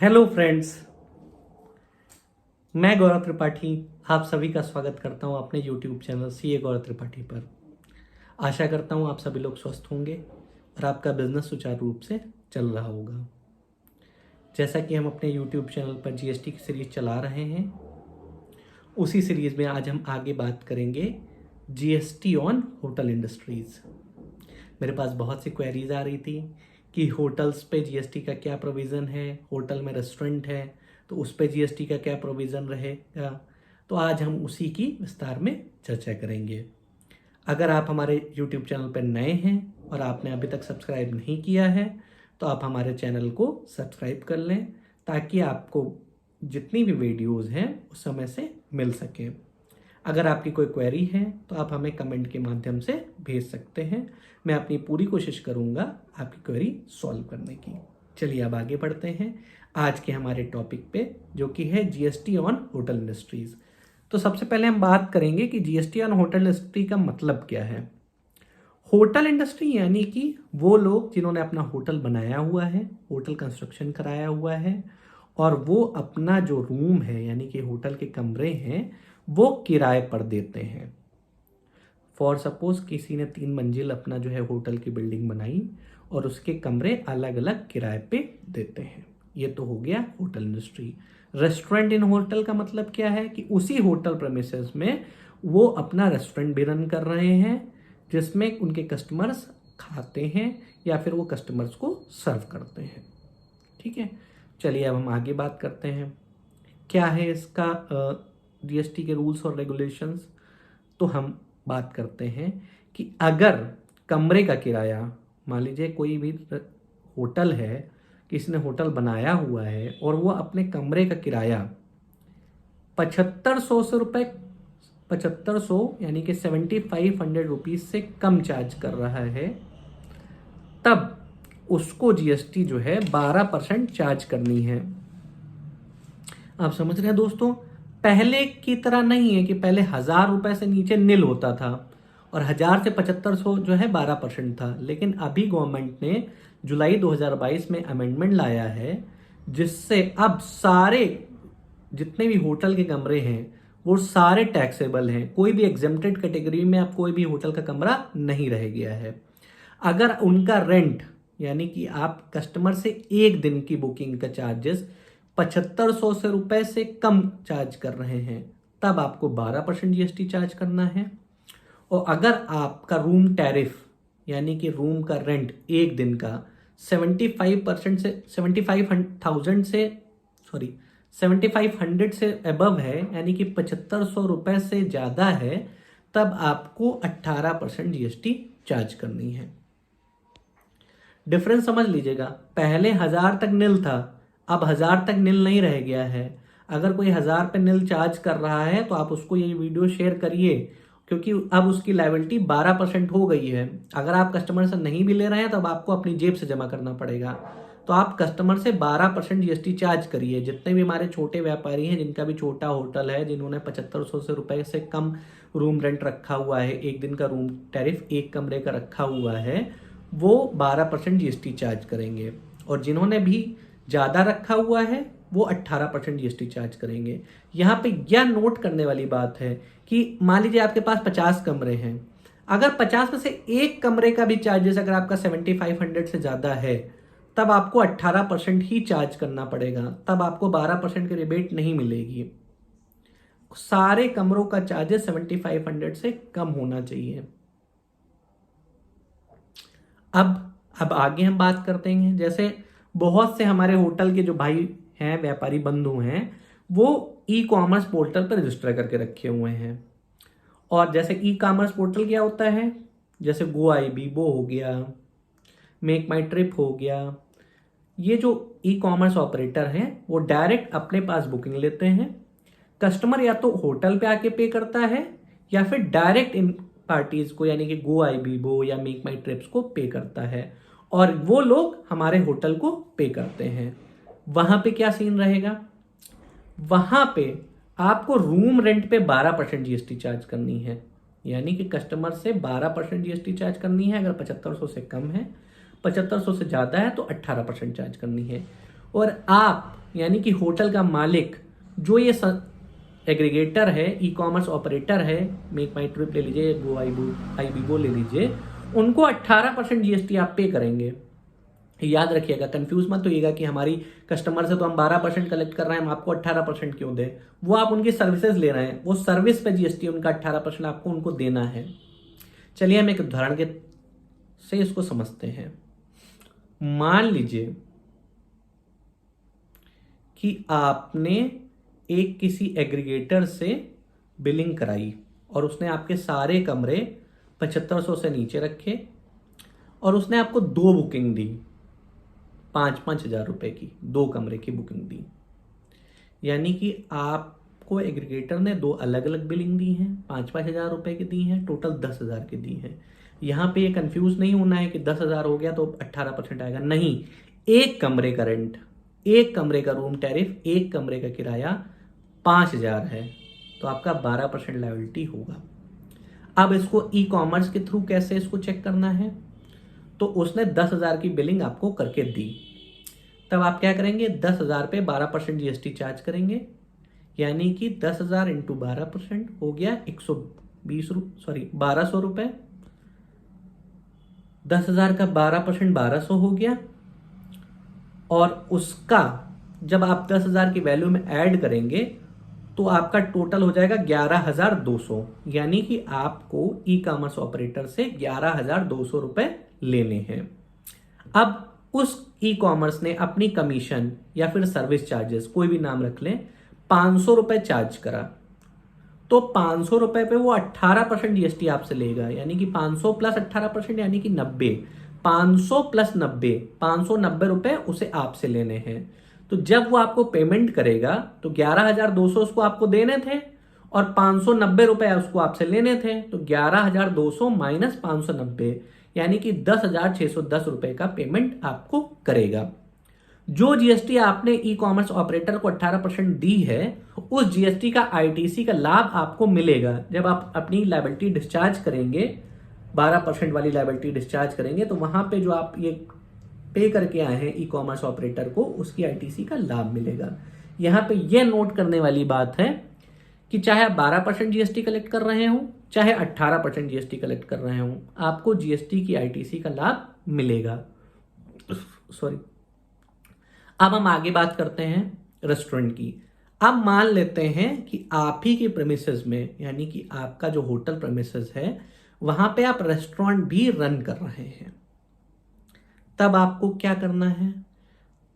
Hello friends, मैं गौरव त्रिपाठी आप सभी का स्वागत करता हूं अपने यूट्यूब चैनल सीए गौरव त्रिपाठी पर। आशा करता हूं आप सभी लोग स्वस्थ होंगे और आपका बिजनेस सुचारू रूप से चल रहा होगा। जैसा कि हम अपने यूट्यूब चैनल पर जीएसटी की सीरीज चला रहे हैं, उसी सीरीज में आज हम आगे बात करेंगे जीएसटी ऑन होटल इंडस्ट्रीज़। मेरे पास बहुत सी क्वेरीज आ रही थी कि होटल्स पे जीएसटी का क्या प्रोविज़न है, होटल में रेस्टोरेंट है तो उस पे जीएसटी का क्या प्रोविज़न रहेगा। तो आज हम उसी की विस्तार में चर्चा करेंगे। अगर आप हमारे यूट्यूब चैनल पर नए हैं और आपने अभी तक सब्सक्राइब नहीं किया है तो आप हमारे चैनल को सब्सक्राइब कर लें ताकि आपको जितनी भी वीडियोज़ हैं उस समय से मिल सके। अगर आपकी कोई क्वेरी है तो आप हमें कमेंट के माध्यम से भेज सकते हैं। मैं अपनी पूरी कोशिश करूंगा आपकी क्वेरी सॉल्व करने की। चलिए अब आगे बढ़ते हैं आज के हमारे टॉपिक पे, जो कि है जीएसटी ऑन होटल इंडस्ट्रीज़। तो सबसे पहले हम बात करेंगे कि जीएसटी ऑन होटल इंडस्ट्री का मतलब क्या है। होटल इंडस्ट्री यानी कि वो लोग जिन्होंने अपना होटल बनाया हुआ है, होटल कंस्ट्रक्शन कराया हुआ है और वो अपना जो रूम है यानी कि होटल के कमरे हैं वो किराए पर देते हैं। फॉर सपोज किसी ने 3 मंजिल अपना जो है होटल की बिल्डिंग बनाई और उसके कमरे अलग अलग किराए पे देते हैं। ये तो हो गया hotel industry. Restaurant in hotel का मतलब क्या है कि उसी होटल प्रेमिसेस में वो अपना रेस्टोरेंट भी रन कर रहे हैं जिसमें उनके कस्टमर्स खाते हैं या फिर वो कस्टमर्स को सर्व करते हैं। ठीक है, चलिए अब हम आगे बात करते हैं क्या है इसका जीएसटी के रूल्स और रेगुलेशंस। तो हम बात करते हैं कि अगर कमरे का किराया, मान लीजिए कोई भी होटल है, किसी ने होटल बनाया हुआ है और वो अपने कमरे का किराया 7500 से रुपये 7500 यानी कि 7500 रुपीज़ से कम चार्ज कर रहा है, तब उसको जीएसटी जो है 12% चार्ज करनी है। आप समझ रहे हैं दोस्तों, पहले की तरह नहीं है कि पहले 1000 रुपए से नीचे नील होता था और 1000 से 7500 जो है 12% था। लेकिन अभी गवर्नमेंट ने जुलाई 2022 में अमेंडमेंट लाया है जिससे अब सारे जितने भी होटल के कमरे हैं वो सारे टैक्सेबल हैं। कोई भी एग्जेम्प्टेड कैटेगरी में अब कोई भी होटल का कमरा नहीं रह गया है। अगर उनका रेंट यानी कि आप कस्टमर से एक दिन की बुकिंग का चार्जेस 7500 से रुपए से कम चार्ज कर रहे हैं तब आपको 12% जीएसटी चार्ज करना है। और अगर आपका रूम टैरिफ यानी कि रूम का रेंट एक दिन का 75% से 7500 से अबव है यानी कि 7500 रुपए से ज़्यादा है, तब आपको 18% जीएसटी चार्ज करनी है। डिफरेंस समझ लीजिएगा, पहले 1000 तक नील था, अब 1000 तक नील नहीं रह गया है। अगर कोई 1000 पे नील चार्ज कर रहा है तो आप उसको ये वीडियो शेयर करिए, क्योंकि अब उसकी लायबिलिटी 12% हो गई है। अगर आप कस्टमर से नहीं भी ले रहे हैं तब आपको अपनी जेब से जमा करना पड़ेगा। तो आप कस्टमर से 12% जीएसटी चार्ज करिए। जितने भी हमारे छोटे व्यापारी हैं जिनका भी छोटा होटल है, जिन्होंने 7500 से रुपए से कम रूम रेंट रखा हुआ है, एक दिन का रूम टैरिफ एक कमरे का रखा हुआ है, वो 12% जीएसटी चार्ज करेंगे। और जिन्होंने भी ज़्यादा रखा हुआ है वो 18% जीएसटी चार्ज करेंगे। यहाँ पे यह नोट करने वाली बात है कि मान लीजिए आपके पास 50 कमरे हैं, अगर 50 में से एक कमरे का भी चार्जेस अगर आपका 7500 से ज़्यादा है तब आपको 18% ही चार्ज करना पड़ेगा, तब आपको 12% की रिबेट नहीं मिलेगी। सारे कमरों का चार्जेस 7500 से कम होना चाहिए। अब आगे हम बात करते हैं, जैसे बहुत से हमारे होटल के जो भाई हैं, व्यापारी बंधु हैं, वो ई कॉमर्स पोर्टल पर रजिस्टर करके रखे हुए हैं। और जैसे ई कॉमर्स पोर्टल क्या होता है, जैसे GoIbibo हो गया, मेक माई ट्रिप हो गया, ये जो ई कॉमर्स ऑपरेटर हैं वो डायरेक्ट अपने पास बुकिंग लेते हैं। कस्टमर या तो होटल पे आके पे करता है या फिर डायरेक्ट इन पार्टीज को यानी कि GoIbibo या मेक माई ट्रिप्स को पे करता है और वो लोग हमारे होटल को पे करते हैं। वहां पे क्या सीन रहेगा, वहां पे आपको रूम रेंट पे 12% जीएसटी चार्ज करनी है, यानी कि कस्टमर से 12% जीएसटी चार्ज करनी है। अगर 7500 से कम है, 7500 से ज़्यादा है तो 18% चार्ज करनी है। और आप यानी कि होटल का मालिक जो ये एग्रीगेटर है, ई कॉमर्स ऑपरेटर है, मेक माई ट्रिप ले लीजिए, गो आईबीबो ले लीजिए, उनको 18% जीएसटी आप पे करेंगे। याद रखिएगा, कंफ्यूज मत होइएगा कि हमारी कस्टमर से तो हम 12% कलेक्ट कर रहे हैं, हम आपको 18% क्यों दें। वो आप उनकी सर्विसेज ले रहे हैं, वो सर्विस पे जीएसटी उनका 18% आपको उनको देना है। चलिए हम एक उदाहरण के से इसको समझते हैं। मान लीजिए कि आपने एक किसी एग्रीगेटर से बिलिंग कराई और उसने आपके सारे कमरे 7500 से नीचे रखे और उसने आपको 2 बुकिंग दी, 5-5 हज़ार रुपए की 2 कमरे की बुकिंग दी। यानी कि आपको एग्रीगेटर ने 2 अलग अलग बिलिंग दी हैं, 5-5 हज़ार रुपए की दी हैं, टोटल 10,000 की दी हैं। यहाँ पे ये कंफ्यूज नहीं होना है कि 10,000 हो गया तो 18% आएगा, नहीं। एक कमरे का रेंट, एक कमरे का रूम टैरिफ, एक कमरे का किराया 5,000 है, तो आपका 12% लायबिलिटी होगा। अब इसको ई कॉमर्स के थ्रू कैसे इसको चेक करना है, तो उसने 10,000 की बिलिंग आपको करके दी, तब आप क्या करेंगे, 10,000 पे 12% जीएसटी चार्ज करेंगे। यानी कि 10,000 इंटू 12% हो गया 1,200 रुपए। 10,000 का 12% 1,200 हो गया, और उसका जब आप 10,000 की वैल्यू में ऐड करेंगे तो आपका टोटल हो जाएगा 11,200। यानी कि आपको ई कॉमर्स ऑपरेटर से 11,200 रुपए लेने हैं। अब उस ई कॉमर्स ने अपनी कमीशन या फिर सर्विस चार्जेस, कोई भी नाम रख लें, 500 रुपए चार्ज करा, तो 500 रुपए पे वो 18% जीएसटी आपसे लेगा। यानी कि 500 प्लस 18% यानी कि 90। 500 प्लस 90, 590 रुपए उसे आपसे लेने हैं। तो जब वो आपको पेमेंट करेगा तो 11,200 उसको आपको देने थे और 590 रुपए उसको आपसे लेने थे, तो 11,200 माइनस 590 यानी कि 10,610 रुपए का पेमेंट आपको करेगा। जो जीएसटी आपने ई कॉमर्स ऑपरेटर को 18% दी है, उस जीएसटी का आईटीसी का लाभ आपको मिलेगा जब आप अपनी लायबिलिटी डिस्चार्ज करेंगे, 12% वाली लायबिलिटी डिस्चार्ज करेंगे, तो वहां पे जो आप ये पे करके आए हैं ई कॉमर्स ऑपरेटर को, उसकी आईटीसी का लाभ मिलेगा। यहां पे ये नोट करने वाली बात है कि चाहे आप 12% जीएसटी कलेक्ट कर रहे हो, चाहे 18% जीएसटी कलेक्ट कर रहे हो, आपको जीएसटी की आईटीसी का लाभ मिलेगा। सॉरी। अब हम आगे बात करते हैं रेस्टोरेंट की। अब मान लेते हैं कि आप ही के प्रेमिसेस में, यानी कि आपका जो होटल प्रेमिसेस है, वहां पे आप रेस्टोरेंट भी रन कर रहे हैं। तब आपको क्या करना है,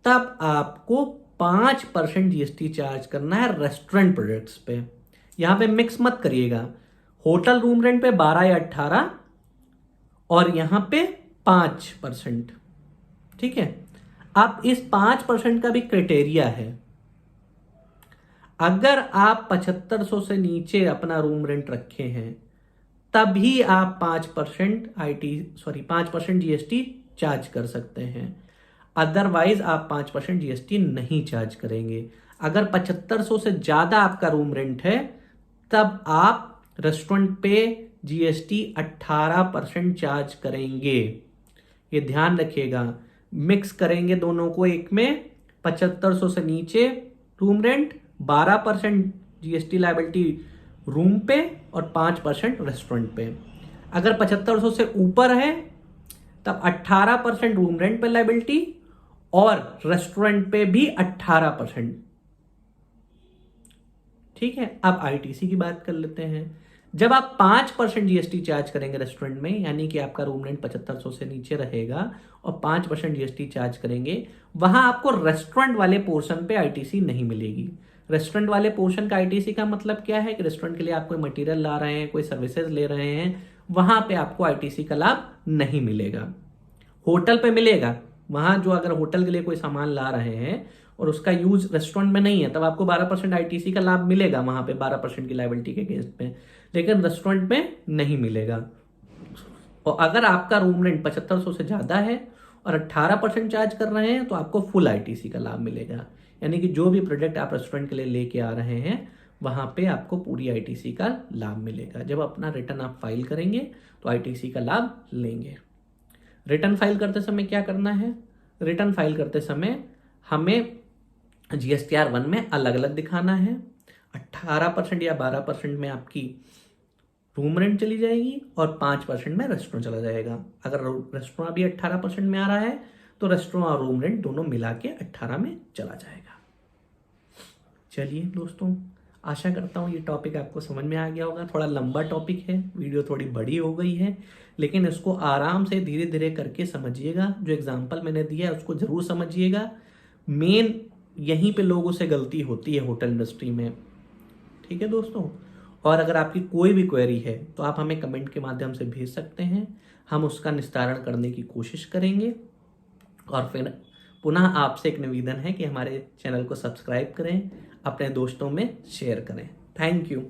तब आपको 5% जीएसटी चार्ज करना है रेस्टोरेंट प्रोडक्ट्स पे। यहां पे मिक्स मत करिएगा, होटल रूम रेंट पे 12 या 18 और यहां पे 5%। ठीक है। अब इस 5% का भी क्राइटेरिया है। अगर आप 7500 से नीचे अपना रूम रेंट रखे हैं, तभी आप 5% जीएसटी चार्ज कर सकते हैं। अदरवाइज आप 5% जीएसटी नहीं चार्ज करेंगे। अगर 7500 से ज्यादा आपका रूम रेंट है, तब आप रेस्टोरेंट पे जीएसटी 18% चार्ज करेंगे। ये ध्यान रखिएगा, मिक्स करेंगे दोनों को एक में। 7500 से नीचे room rent, 12% GST liability room पे और 5% रेस्टोरेंट पे। अगर 7500 से ऊपर है तब 18% रूम रेंट पे लायबिलिटी और रेस्टोरेंट पे भी 18%। ठीक है। अब आईटीसी की बात कर लेते हैं। जब आप 5% जीएसटी चार्ज करेंगे रेस्टोरेंट में, यानी कि आपका रूम रेंट 7500 से नीचे रहेगा और 5% जीएसटी चार्ज करेंगे, वहां आपको रेस्टोरेंट वाले पोर्शन पे आईटीसी नहीं मिलेगी। रेस्टोरेंट वाले पोर्शन का आईटीसी का मतलब क्या है कि रेस्टोरेंट के लिए आप कोई मटेरियल ला रहे हैं, कोई सर्विसेज ले रहे हैं, वहां पे आपको आईटीसी का लाभ नहीं मिलेगा। होटल पे मिलेगा, वहां जो अगर होटल के लिए कोई सामान ला रहे हैं और उसका यूज रेस्टोरेंट में नहीं है, तब आपको 12% आईटीसी का लाभ मिलेगा वहां पे 12% की लायबिलिटी के अगेंस्ट में, लेकिन रेस्टोरेंट में नहीं मिलेगा। और अगर आपका रूम रेंट 7500 से ज्यादा है और 18% चार्ज कर रहे हैं, तो आपको फुल आईटीसी का लाभ मिलेगा। यानी कि जो भी प्रोडक्ट आप रेस्टोरेंट के लिए लेके आ रहे हैं, वहां पे आपको पूरी आईटीसी का लाभ मिलेगा। जब अपना रिटर्न आप फाइल करेंगे तो आईटीसी का लाभ लेंगे। रिटर्न फाइल करते समय क्या करना है, रिटर्न फाइल करते समय हमें GSTR 1 में अलग अलग दिखाना है। 18% या 12% में आपकी रूम रेंट चली जाएगी और 5% में रेस्टोरेंट चला जाएगा। अगर रेस्टोरेंट भी 18% में आ रहा है तो रेस्टोरेंट और रूम रेंट दोनों मिला के 18 में चला जाएगा। चलिए दोस्तों, आशा करता हूँ ये टॉपिक आपको समझ में आ गया होगा। थोड़ा लंबा टॉपिक है, वीडियो थोड़ी बड़ी हो गई है, लेकिन इसको आराम से धीरे धीरे करके समझिएगा। जो एग्जाम्पल मैंने दिया है उसको ज़रूर समझिएगा। मेन यहीं पे लोगों से गलती होती है होटल इंडस्ट्री में। ठीक है दोस्तों, और अगर आपकी कोई भी क्वेरी है तो आप हमें कमेंट के माध्यम से भेज सकते हैं, हम उसका निस्तारण करने की कोशिश करेंगे। और फिर पुनः आपसे एक निवेदन है कि हमारे चैनल को सब्सक्राइब करें, अपने दोस्तों में शेयर करें। Thank you.